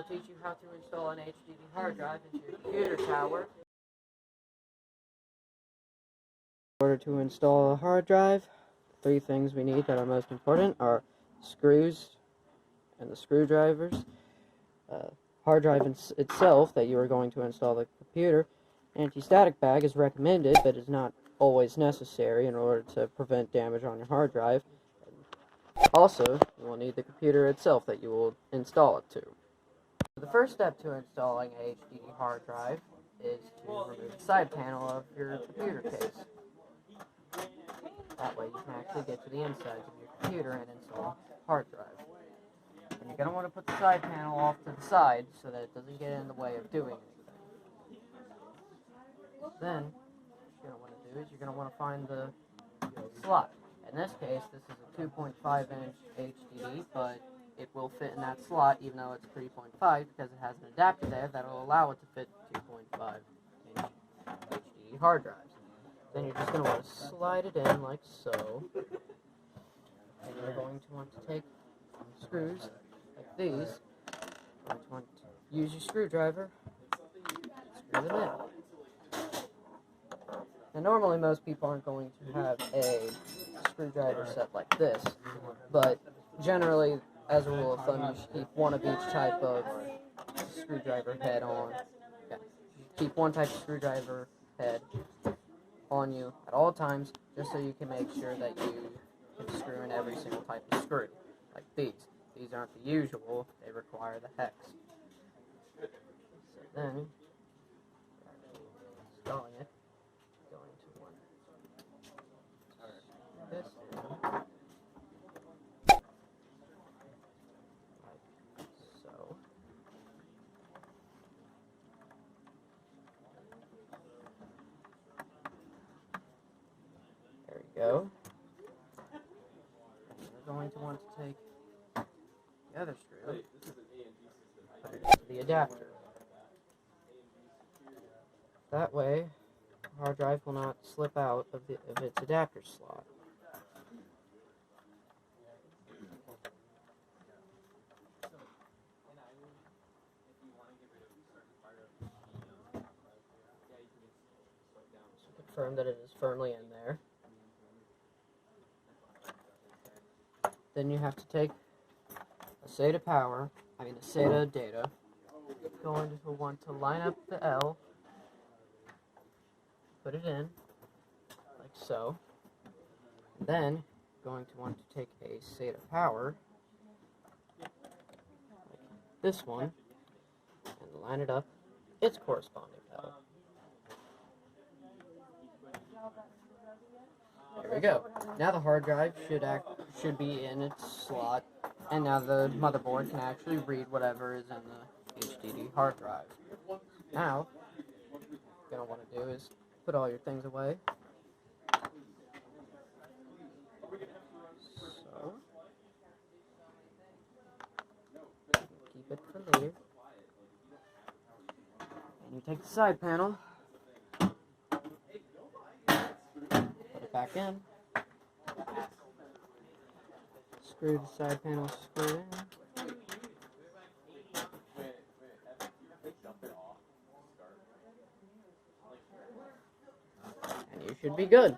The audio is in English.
will teach you how to install an HDD hard drive into your computer tower. In order to install a hard drive, 3 things we need that are most important are screws and the screwdrivers, hard drive itself that you are going to install the computer. Anti-static bag is recommended, but is not always necessary in order to prevent damage on your hard drive. Also, you will need the computer itself that you will install it to. The first step to installing a HDD hard drive is to remove the side panel of your computer case. That way you can actually get to the insides of your computer and install a hard drive. And you're going to want to put the side panel off to the side so that it doesn't get in the way of doing anything. Then, what you're going to want to do is you're going to want to find the slot. In this case, this is a 2.5-inch HDD, but it will fit in that slot even though it's 3.5 because it has an adapter there that will allow it to fit 2.5-inch HDD hard drives. Then you're just going to want to slide it in like so. And you're going to want to take screws like these. You're going to want to use your screwdriver, screw them in. Now normally most people aren't going to have a screwdriver set like this, but generally, as a rule of thumb, you should keep one of each type of screwdriver head on. Yeah. Keep one type of screwdriver head on you at all times, just so you can make sure that you can screw in every single type of screw, like these. These aren't the usual, they require the hex. So then, installing it, going to want this in, like so. There you go. And we're going to want to take the other screw, put it into the adapter. That way, the hard drive will not slip out of its adapter slot. So confirm that it is firmly in there. Then you have to take a SATA data. You're going to want to line up the L, put it in, like so. Then, going to want to take a SATA power, like this one, and line it up its corresponding L. There we go. Now the hard drive should be in its slot, and now the motherboard can actually read whatever is in the HDD hard drive. Now, what you're going to want to do is put all your things away. So, keep it for later. And you take the side panel, put it back in, screw the side panel screw in, and you should be good.